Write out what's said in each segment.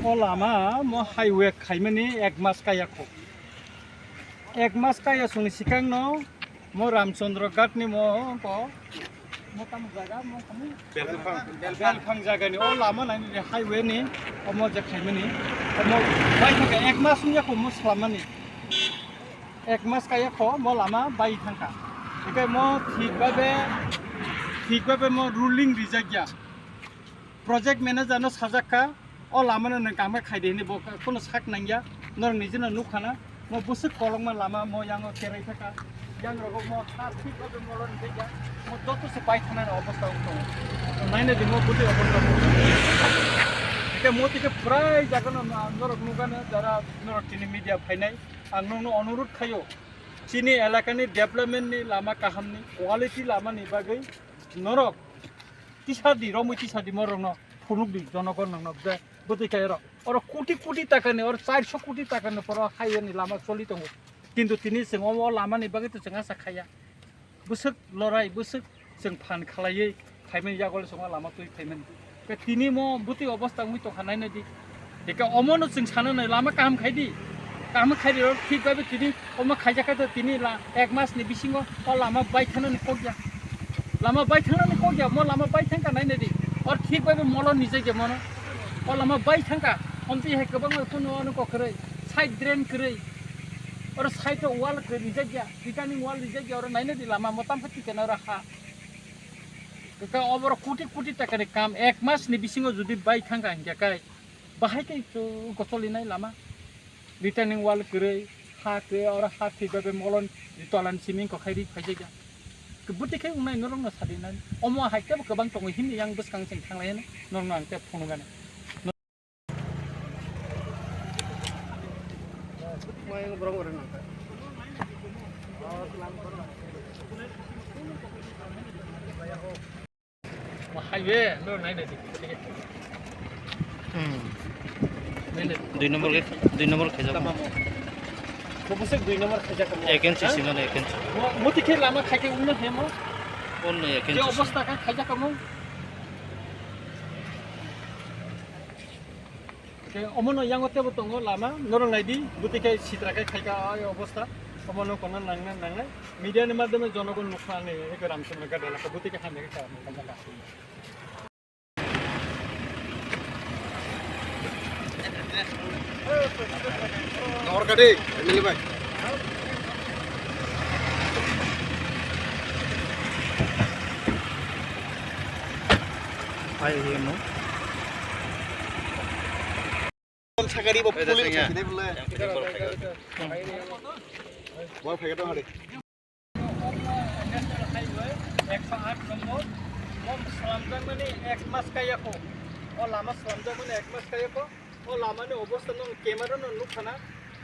mo lama mo highway khaimani 1 mas kaya ko 1 mas kaya suni sikang no mo Ramchandra Ghat ni mo ko mo tam jaga mo kami belphang jaga ni o lama nai ni highway ni o mo je khaimani o mo bai thaka 1 mas ni ko mo slamani 1 mas kaya ko mo lama bai thangka ekai mo ঠিক ভাবে mo ruling rijagya project manager no sajaka o lama no kamai khaide ni bo kono sak nangya nor nijina nukhana mo busuk kolongma lama mo yango kerai thaka yang rogo mo ঠিক ভাবে molon deja mo joto se pai thana অবস্থা উঠো নাইনে দি mo buti অবস্থা একে mo থেকে প্রায় জাগানো নরক নুগানে যারা নরক টিনি মিডিয়া ফাইনাই আং নো অনুরোধ খাयो চিনি এলাকানি development ni lama kahamni quality lama ni bagai norok tisadi romu tisadi morongno phunukdi jonogon nangno je buti kairo or কোটি টাকা ni or 400 কোটি টাকা ni poro highway ni lama choli tongo kintu tini singomo lama ni bagai to jenga sakhaya busuk lorai busuk jeng phan khalaiye phaimani jagol songa lama tui phaimani ke tini mo buti obostha mui to khanai nadi deka omono jeng sano nai lama kaham khaidi kaham khaidi ro thik babe tini omo khaijaka to tini 1 mas ni bisingo o lama bai thana ni kokya lama bai thangka ni kokya mo lama bai thangka nai nadi or thik babe molo nijai je mono o lama bai thangka omti he gobang kono no ko krai side drain krai or side wall krai nijai ja retaining wall nijai ja or nai nadi lama motam phati kana rakha ka over কোটি টাকা ni kam 1 mas ni bisingo jodi bai thangka hingka kai bahai kai to gosoli nai lama retaining wall krai ha krai or ha thik babe molon tolan siming ko khairi khaijai ja buti kai unai norong na sadinan omo haite gobang tongo himni yang buskang sing thanglai norong ang te phonugane mai borong ore na highway no nai nai দুই নম্বর খেজা Bubusik 2 nomor saja kamu. Agensi sih mana agensi? Muti ke lama kaki unna hemo. Unna agensi. Dia obosta kan kaja kamu. Ke omono yang ote botongo lama norong lady buti ke sitra ke kaja ay obosta. Omono konan nangna. Media ni madame jonogon nukhane ek Ramchandra Ghat la buti ke khane ke kaja ka. Nomor kade, ini bhai. Ayo mo. Sagari bo pulis sakine bole. Boy phege to hade. National highway 108 nomor. Mom Slamjang mani 1 mas kaya ko. O lama Slamjang mani 1 mas kaya ko. O lama ni obostha no camera no nukhana.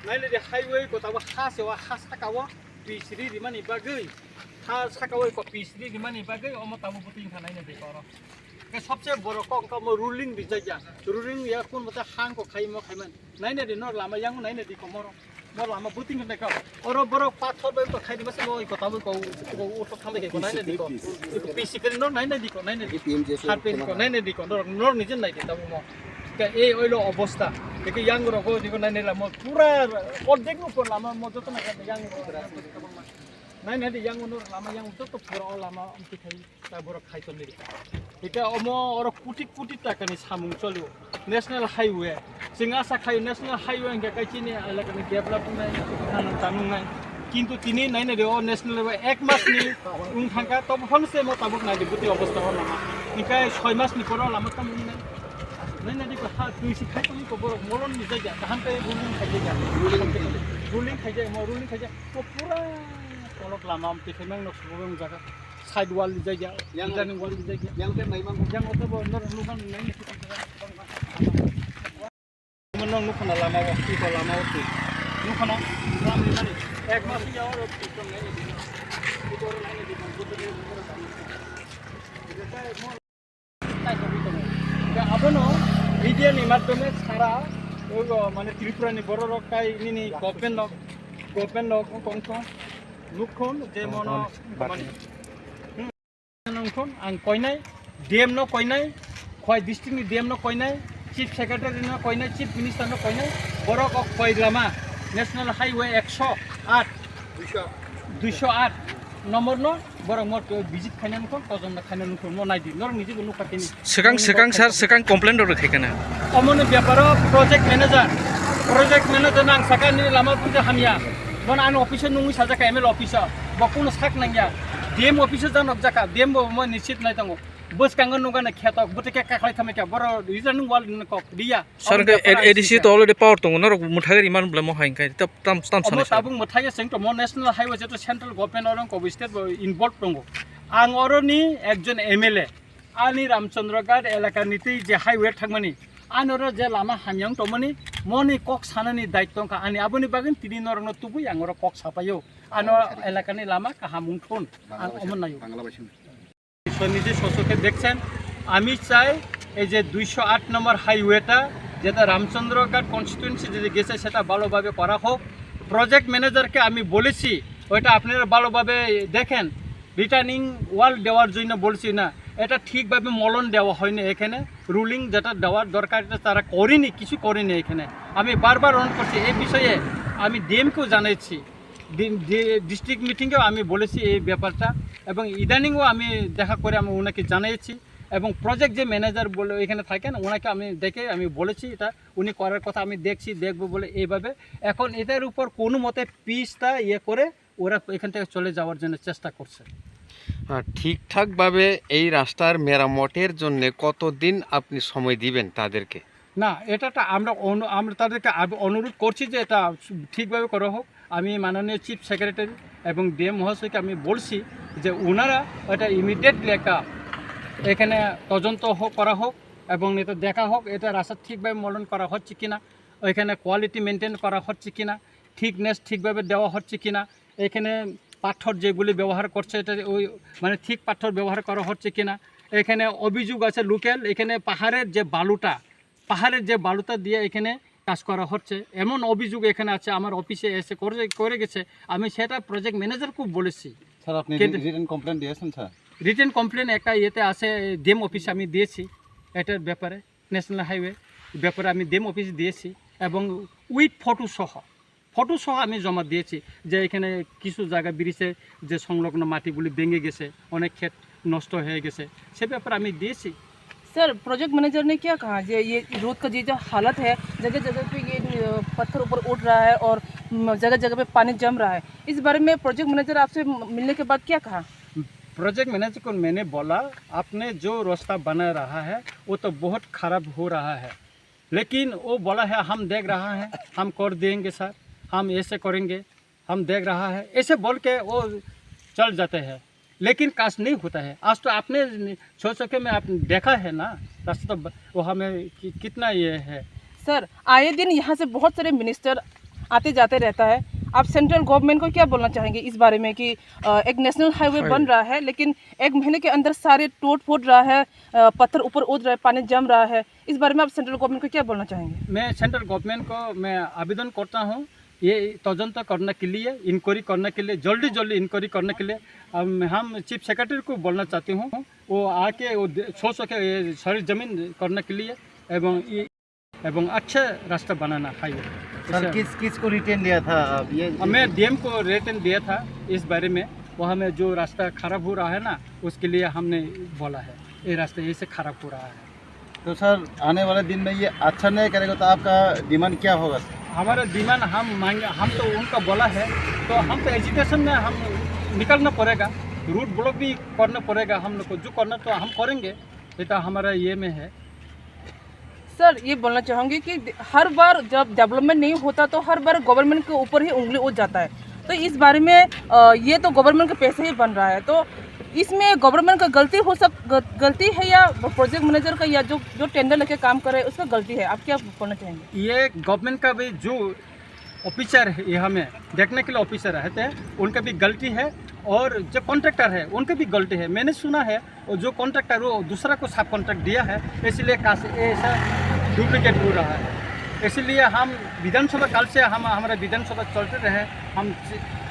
Naile de highway ko tawa khasewa khasakawa pisri rimani bagai. Khasakawa ko pisri rimani bagai omo tabu buting khanai ne dekoro. Ke sabse boro ko mo ruling bijaya. Ruling ya kun mata hang ko khaimo khaiman. Naine de no lama yang naine de ko moro. Mo lama buting khanai ka. Oro boro pathor bai ko khaidi mase mo ko tabu ko auto thambe ke ko naine de ko. Ko pisi kari no naine de ko naine de. Har pe ko naine de ko no nijin nai de tabu mo. Ke ei oilo obostha ke yang rogo diko nai nela mo pura ordek no kon lama mo joto na yang nai nai yang no lama yang joto pura lama amti khai ta boro khai ton ni eta omo oro কোটি টাকা ni samung cholo national highway singa sa khai national highway nge kai chini alaka ni development nai kan tanung nai কিন্তু তিনি নাই না ও national highway 1 মাস নি উন থাকা তব ফনসে mo tabuk nai di buti obostha hol lama nikai 6 mas ni poro lama tam nai nai nadi ko ha tuisi khai tumi ko boro molon ni jaga tahan kai ruling khai jaga ruling khai jaga mo ruling khai jaga ko pura kolok lama am tikhemang no subong jaga side wall ni jaga yang wall ni jaga Yang te mai mang yang oto bo nor lugan nai ni menong nu khana lama waktu ko lama waktu nu khana lam ni mari 1 mas ya oro tikon nai ni ko nai ni di buti ni abono media ni মাধ্যমে সারা ওই মানে ত্রিপুরানি বড় রকাই নিনি government Kansa নুখন যে মন মানে নংখন আং কইনাই DM ন কইনাই খয় ডিস্ট্রিক্ট নি ডিএম ন কইনাই চিফ সেক্রেটারি না কইনা চিফ মিনিস্টার না কইনা বড় কই লামা ন্যাশনাল হাইওয়ে 108 208 নম্বর ন বড় মোট ভিজিট খাইনান কো কজন খাইনান কো মনাই দি নর নিজে বলু কাটিনি সেকাং স্যার কমপ্লেন দরে খাইখানা অমন ব্যাপার প্রজেক্ট ম্যানেজার নাং সাকানি লামা পুজা হামিয়া বন আন অফিসার নুই সাজাকা এমএল অফিসার বকুন সাক নাঙ্গিয়া ডিএম অফিসার জানক জাকা ডিএম ম নিশ্চিত নাই তাঙ্গো বস কাঙ্গন নুগানা খেতক বটকে কাখলাই থামেকা বড় রিজনিং ওয়াল কক দিয়া স্যার এডিসি তো অলরেডি পাওয়ার দङ নর মুঠাগের ইমান ব্লেম হাইনকাই তাম সানে তাবুং মুঠাগে সেং তো ন্যাশনাল হাইওয়ে যেটো সেন্ট্রাল গভর্नमेंट অরং কব স্টেট ইনভলভ দङ আং অরনি একজন এমএলএ আনি রামচন্দ্রগার এলাকা নিতে যে হাইওয়ে থাকমানি আনর যে লামা হামিয়াং তমনি মনি কক সানানি দায়িত্ব কা আনি আবনি বাগিন তিনি নরং তুবু আংর কক সাপাयो আনো এলাকানি লামা কাহামুং থন আং অমন নাইও বাংলা ভাষা নিজে শোষকে দেখছেন আমি চাই এই যে 208 নম্বর হাইওয়েটা যেটা রামচন্দ্রঘাট কনস্টিটুয়েন্সি যে গেছে সেটা ভালোভাবে করা হোক প্রজেক্ট ম্যানেজারকে আমি বলেছি ওইটা আপনারা ভালোভাবে দেখেন রিটার্নিং ওয়াল দেওয়ার জন্য বলছি না এটা ঠিকভাবে মলন দেওয়া হয়নি এখানে রুলিং যেটা দেওয়ার দরকার এটা তারা করেনি কিছু করেনি এখানে আমি বারবার অন করছি এই বিষয়ে আমি ডিএমকেও জানিয়েছি ডিস্ট্রিক্ট মিটিংয়েও আমি বলেছি এই ব্যাপারটা এবং ইদানিংও আমি দেখা করে আমি ওনাকে জানিয়েছি এবং প্রজেক্ট যে ম্যানেজার বলে এখানে থাকেন ওনাকে আমি দেখে আমি বলেছি এটা উনি করার কথা আমি দেখবো বলে এইভাবে এখন এদের উপর কোনো মতে পিসটা করে ওরা এখান থেকে চলে যাওয়ার জন্য চেষ্টা করছে ঠিকঠাকভাবে এই রাস্তার মেরামতের জন্য কতদিন আপনি সময় দিবেন তাদেরকে না এটা আমরা তাদেরকে অনুরোধ করছি যে এটা ঠিকভাবে করা হোক আমি মাননীয় চিফ সেক্রেটারি এবং ডিএম মহাশয়কে আমি বলছি যে ওনারা এটা ইমিডিয়েটলি একটা এখানে তদন্ত করা হোক এবং এটা দেখা হোক এটা রাস্তা ঠিকভাবে মলন করা হচ্ছে কিনা ওইখানে কোয়ালিটি মেনটেন করা হচ্ছে কিনা ঠিকনেস ঠিকভাবে দেওয়া হচ্ছে কিনা এখানে পাথর যেগুলি ব্যবহার করছে এটা ওই মানে ঠিক পাথর ব্যবহার করা হচ্ছে কিনা এখানে অভিযোগ আছে লোকাল এখানে পাহাড়ের যে বালুটা দিয়ে এখানে কাজ করা হচ্ছে এমন অভিযোগ এখানে আছে আমার অফিসে এসে করে গেছে আমি সেটা প্রজেক্ট ম্যানেজারকেও বলেছি স্যার আপনি রিটেন কমপ্লেন দিয়েছেন স্যার রিটেন কমপ্লেন একটা ইয়েতে আছে ডিএম অফিসে আমি দিয়েছি এটার ব্যাপারে ন্যাশনাল হাইওয়ে ব্যাপারে আমি ডিএম অফিসে দিয়েছি এবং উইথ ফটো সহ আমি জমা দিয়েছি যে এখানে কিছু জায়গা ব্রিজে যে সংলগ্ন মাটিগুলি ভেঙে গেছে অনেক ক্ষেত নষ্ট হয়ে গেছে সে ব্যাপারে আমি দিয়েছি सर प्रोजेक्ट मैनेजर ने क्या कहा जो ये रोड का जो हालत है जगह जगह पे ये पत्थर ऊपर उठ रहा है और जगह जगह पे पानी जम रहा है इस बारे में प्रोजेक्ट मैनेजर आपसे मिलने के बाद क्या कहा प्रोजेक्ट मैनेजर को मैंने बोला आपने जो रास्ता बना रहा है वो तो बहुत ख़राब हो रहा है लेकिन वो बोला है हम देख रहा है हम कर देंगे सर हम ऐसे करेंगे हम देख रहा है ऐसे बोल के वो चल जाते हैं लेकिन काज नहीं होता है आज तो आपने सोच सके में आपने देखा है ना रास्ता तो वो हमें कितना ये है सर आए दिन यहाँ से बहुत सारे मिनिस्टर आते जाते रहता है आप सेंट्रल गवर्नमेंट को क्या बोलना चाहेंगे इस बारे में कि एक नेशनल हाईवे बन रहा है लेकिन एक महीने के अंदर सारे टूट फूट रहा है पत्थर ऊपर उड़ रहा है पानी जम रहा है इस बारे में आप सेंट्रल गवर्नमेंट को क्या बोलना चाहेंगे मैं सेंट्रल गवर्नमेंट को मैं आवेदन करता हूँ ये तदंत करने के लिए इंक्वायरी करने के लिए जल्दी इंक्वायरी करने के लिए हम चीफ सेक्रेटरी को बोलना चाहती हूँ वो आके वो सोच सके सारी ज़मीन करने के लिए एवं अच्छा रास्ता बनाना हाईवे सर किस को रिटेन दिया था ये मैं डीएम को रिटेन दिया था इस बारे में वहाँ में जो रास्ता ख़राब हो रहा है ना उसके लिए हमने बोला है ये रास्ता ऐसे ख़राब हो रहा है तो सर आने वाले दिन में ये अच्छा नहीं करेगा तो आपका डिमांड क्या होगा हमारा डिमांड हम मांगे हम तो उनका बोला है तो हम तो एजुकेशन में हम निकलना पड़ेगा रूट ब्लॉक भी करना पड़ेगा हम लोग को जो करना तो हम करेंगे ये तो हमारा ये में है सर ये बोलना चाहूँगी कि हर बार जब डेवलपमेंट नहीं होता तो हर बार गवर्नमेंट के ऊपर ही उंगली उठ जाता है तो इस बारे में ये तो गवर्नमेंट के पैसे ही बन रहा है तो इसमें गवर्नमेंट का गलती है या प्रोजेक्ट मैनेजर का या जो टेंडर लेके काम कर रहे हैं उसका गलती है आप क्या बोलना चाहेंगे ये गवर्नमेंट का भी जो ऑफिसर है यहाँ में देखने के लिए ऑफिसर रहते हैं उनका भी गलती है और जो कॉन्ट्रैक्टर है उनका भी गलती है मैंने सुना है और जो कॉन्ट्रैक्टर वो दूसरा को सब कॉन्ट्रैक्ट दिया है इसलिए ऐसा डुप्लीकेट हो रहा है इसलिए हम विधानसभा काल से हमारा विधानसभा चलते रहे हम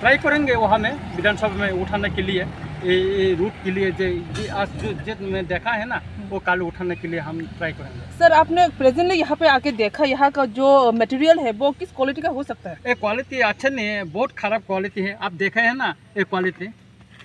ट्राई करेंगे वहाँ में विधानसभा में उठाने के लिए ये रूट के लिए आज जो मैं देखा है ना वो कल उठाने के लिए हम ट्राई करेंगे। सर आपने प्रेजेंटली यहाँ पे आके देखा यहाँ का जो मटेरियल है वो किस क्वालिटी का हो सकता है? ये क्वालिटी अच्छा नहीं है, बहुत खराब क्वालिटी है। आप देखा है ना ये क्वालिटी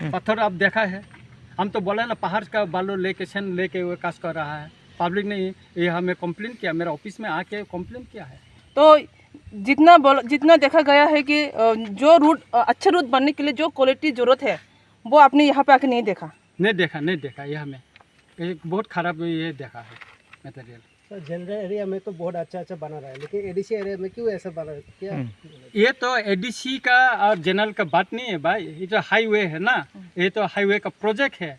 पत्थर आप देखा है। हम तो बोले ना पहाड़ का बालू लेके सैंड लेके वो काज कर रहा है। पब्लिक ने ये हमें कंप्लेन किया, मेरा ऑफिस में आके कंप्लेन किया है। तो जितना देखा गया है कि जो रूट अच्छा रूट बनने के लिए जो क्वालिटी जरूरत है वो आपने यहाँ पे आके नहीं देखा? नहीं देखा ये हमें एक बहुत खराब ये देखा है मटेरियल। सर जनरल एरिया में तो बहुत अच्छा बना रहा है, लेकिन एडीसी एरिया में क्यों ऐसा बना है क्या? ये तो एडीसी का और जनरल का बात नहीं है भाई, ये तो हाईवे है ना, ये तो हाईवे का प्रोजेक्ट है।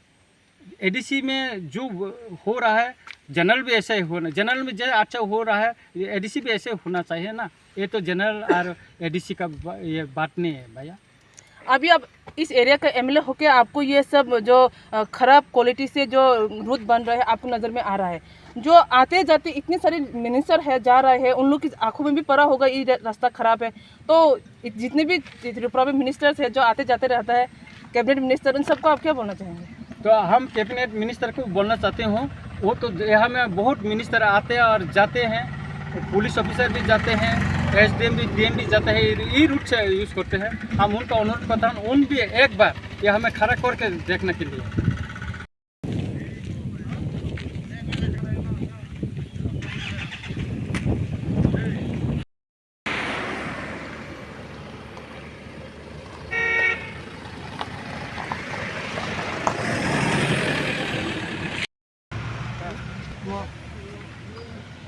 एडीसी में जो हो रहा है जनरल भी ऐसे ही होना, जनरल में जो अच्छा हो रहा है एडीसी भी ऐसे होना चाहिए ना। ये तो जनरल और एडीसी का ये बात नहीं है भैया। अभी आप इस एरिया का एमएलए होके आपको ये सब जो खराब क्वालिटी से जो रूट बन रहा है आपको नज़र में आ रहा है, जो आते जाते इतने सारे मिनिस्टर है जा रहे हैं, उन लोग की आंखों में भी पड़ा होगा ये रास्ता खराब है। तो जितने भी त्रिपुरा में मिनिस्टर्स है जो आते जाते रहता है, कैबिनेट मिनिस्टर, उन सबको आप क्या बोलना चाहेंगे? तो हम कैबिनेट मिनिस्टर को बोलना चाहते हूँ, वो तो यहाँ में बहुत मिनिस्टर आते हैं और जाते हैं, पुलिस ऑफिसर भी जाते हैं, एसडीएम भी डीएम भी जाते हैं, ये रूट से यूज़ करते हैं। हम उनका अनुरोध करते हैं उन भी एक बार ये हमें खड़ा करके देखने के लिए।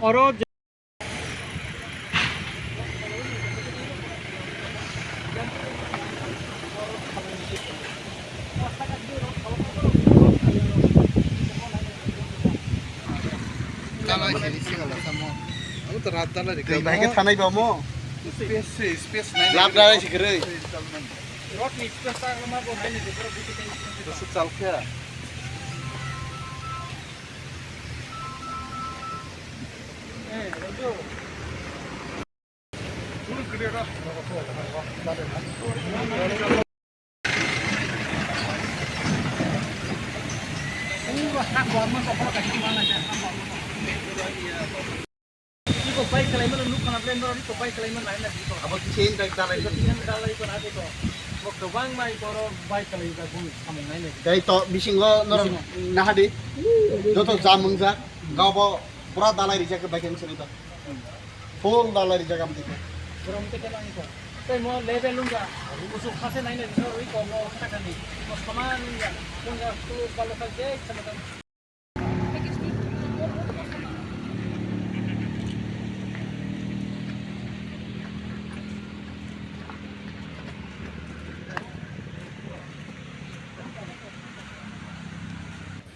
और Baiknya tanah ibu mo. Space lap dari segera. Apa kisah dari tanah itu? Dari to bising lo nor nahadi. Joto jamung za. Gau bo pura dalai rijak ke bagian sini to. Full dalai rijak am dikhe. Tôi mua lấy về luôn cả, một số khách này này nó có một khách này, một saman ya, luôn cả tôi kalau kerja sama sama.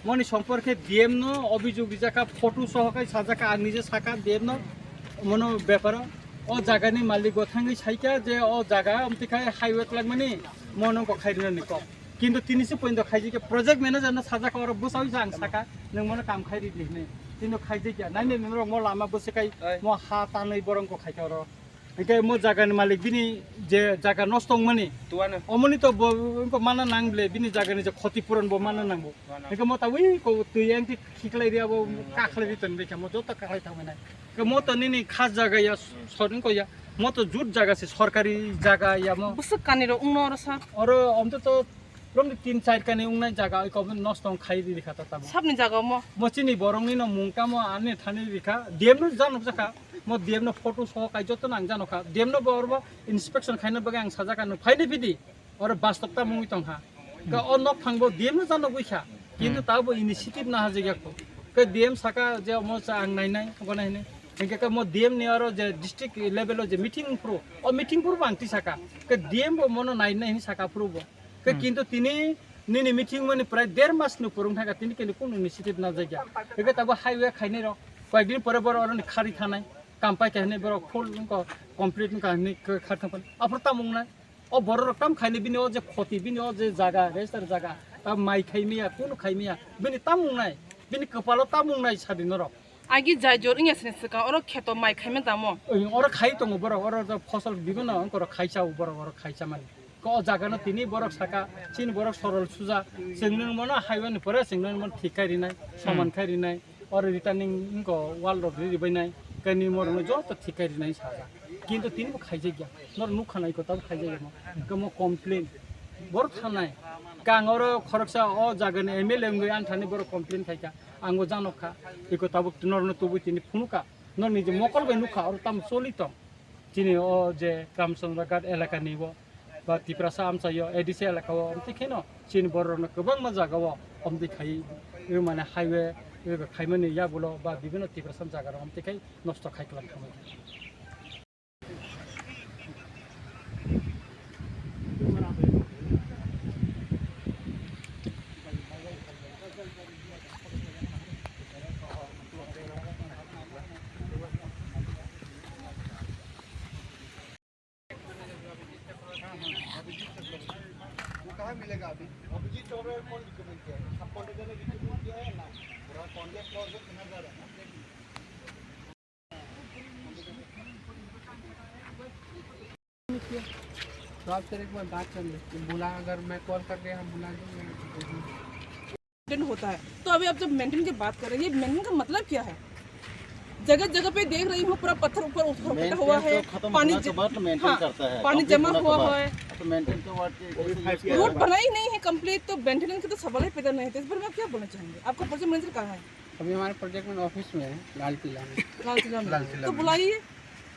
মনি সম্পর্কে DM no অভিযোগ জায়গা photo সহকারে সাজাকা আর নিজে সাকা DM no মনো ব্যাপার ও জায়গানি মালিক গথাঙ্গি সাইকা যে ও জায়গা অমতিখায় highway লাগমানি মনো খাইরো নিক কিন্তু তিনিসে পয়েন্ট খাইজিকে প্রজেক্ট ম্যানেজার না সাজাকা আর বসাই জাং সাকা নং মনো কাম খাইরি দিনে কিন্তু খাইজিকে নাইনে নরো ম লামা বসেকাই ম হা তাनै বরংকো খাইকা র একে ম জায়গানি মালিক বিনি যে জায়গা নষ্ট মানি তুয়ানো অমনি তো মানা নাংলে বিনি জায়গানি যে ক্ষতিপূরণ ব মানা নাংবো একে ম তাউই কো তুই এংটি খিকলাই দিয়াবো কাখলাই দিতন বেকা ম যত কাখলাই থাকবে না কে ম তো নিনি খাস জায়গা ইয়া সরন কইয়া ম তো জুট জায়গা আছে সরকারি জায়গা ইয়া ম বুসক কানিরো উংনো স্যার আর অন্তত প্রমনি 3-4 কানি উংনাই জায়গা ওই কবে নষ্ট খাই দি দেখাতা তাবো সাবনি জায়গা ম মচিনি বরংনি ন মুংকা ম আনে থানি রেখা ডিএম ন জানো জাকা म डिएम न फोटो सह काई जत नांग जानोखा डिएम न बरबा इंस्पेक्शन खाइनो बगे आं साजा कानो फाइने फिदि और बास्तवता मुंगि तंहा का अ नक फांगबो डिएम न जानो गइखा किन्तु ताबो इनिशिएटिव ना हाजिगाखौ के डिएम साका जे म आं नायनाय गनायने एके के म डिएम नि आरो जे डिस्ट्रिक्ट लेवल जे मीटिंग प्रो अ मीटिंग प्रो बांगति साका के डिएम बो मनो नायनाय साका प्रोबो के किन्तु तिनी निनी मीटिंग मनि प्राय 1.5 मास नु पुरुं थाका तिनी केनि कोनो इनिशिएटिव ना जायगा एके ताबो हाईवे खाइने र कयदिन परे बर अरनि खारि थानाय कामपाय कहने बर फुल उनको कंप्लीट कहने खारथापन अफरता मुंगना ओ बर रकम खाइने बिनि ओ जे खति बिनि ओ जे जागा रेस्टर जागा ता माइ खाइमिया कोन खाइमिया बिनि ता मुंगनाय बिनि कपालो ता मुंगनाय सादिन र आगि जाय जोर इंगेसनेसका और खेतो माइ खाइमे दामो और खाइ तंग बर और फसल बिगन अंकर खाइसा बर खाइसा माने ko jaga no tini borok saka chin borok sorol suja singno mono highway ni pore singno mon thik kai rinai saman kai rinai or returning ko wall of ribai nai kani mor no jo to thik kai rinai saja কিন্তু তিনি mo khai jagya nor nu khanai ko tab khai jagya mo ko complain bor thanai kangoro khoroksa o jaga ni MLA ngoi anthani bor complain khaika ango janokha iko tab nor no tubu tini phunuka nor ni je mokol bai nukha or tam solito tini o je kamsonragat elaka nibo ba tiprasa amsayo edisi elaka o amti khino chin bor no gobang ma jaga o amti khai e mane highway e khaimani ya bolo ba bibino tiprasa jaga ro amti khai nosto khai klam khamai कहाँ मिलेगा अभी अभिजीत चौबे कौन recommend किया है सब contractor ने recommend किया है ना पूरा कॉन्ट्रैक्ट क्लॉज कितना ज्यादा है तो आपसे एक बार बात कर ले बुला अगर मैं कॉल करके हम बुला देंगे होता है तो अभी आप जब मेंटेन की बात कर रहे हैं ये मेंटेन का मतलब क्या है जगह जगह पे देख रही हूँ पूरा पत्थर ऊपर उठा हुआ है पानी पानी जमा हुआ है रोड बनाई नहीं है कंप्लीट तो मेंटेनेंस का तो सवाल ही पैदा नहीं था इस पर मैं क्या बोलना चाहेंगे आपका प्रोजेक्ट मैनेजर कहाँ है अभी हमारे प्रोजेक्ट में ऑफिस में है लाल किला में तो बुलाइए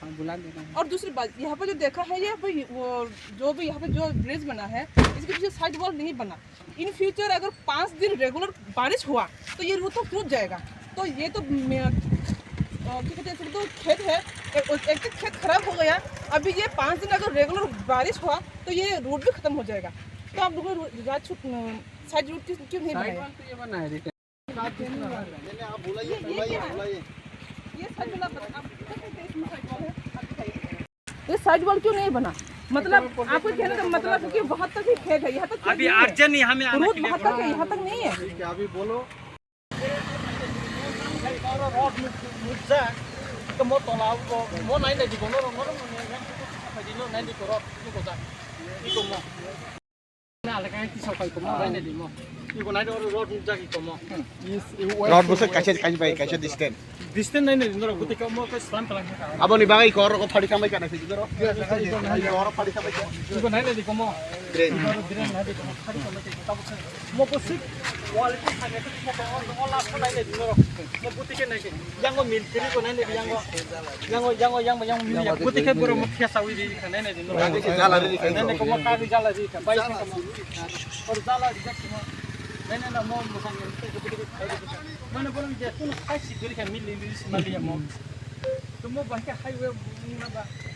हम बुला दे रहे हैं और दूसरी बात यहाँ पर जो देखा है यहाँ पर वो जो भी यहाँ पे जो ब्रिज बना है इसके पीछे साइड वॉल नहीं बना इन फ्यूचर अगर 5 दिन रेगुलर बारिश हुआ तो ये रूट तो टूट जाएगा तो ये तो क्या कहते हैं तो खेत है एक तो खेत खराब हो गया अभी ये 5 दिन अगर रेगुलर बारिश हुआ तो ये रूट भी खत्म हो जाएगा तो आप लोगों ने साइड रूट क्यों नहीं बनाया तो ये बना है देखिए आप बुलाइए बुलाइए बुलाइए ये साइड वॉल क्यों नहीं बना मतलब आपको कहने का मतलब है कि वहाँ तक ही खेत है यहाँ तक अभी अर्जेंट नहीं हमें आने रूट के लिए वहाँ तक है यहाँ तक नहीं है क्या अभी बोलो रोड मुझे तो मो तलाव को मो नहीं दे दिको नो नहीं दिको रोड को जा इको मो ना लगा कि सब को मो नहीं दे मो इको नहीं रोड मुझे इको मो रॉड बस कैसे डिस्टेंस नहीं दे नो गुते को मो को स्लाम तला अब नि बाgai को फाड़ी कमाई करना है इधर और फाड़ी कमाई इको नहीं दे दिको मो ड्रेन नहीं दिको फाड़ी कमाई तब मो को सिक क्वालिटी खाने तो मो लास्ट नहीं दे नो मो गुते के नहीं yang मिल करी को नहीं दे yang मिल गुते के पूरा मो फेसा हुई दी नहीं दे नो जाला रे नहीं को मो का भी जाला दी का बाइक का मो और जाला दी मो नहीं मो मुसांग मैंने बोला कि तुम खाई सी करी का मिल ली सी मालिया मो तो मो बाकी हाईवे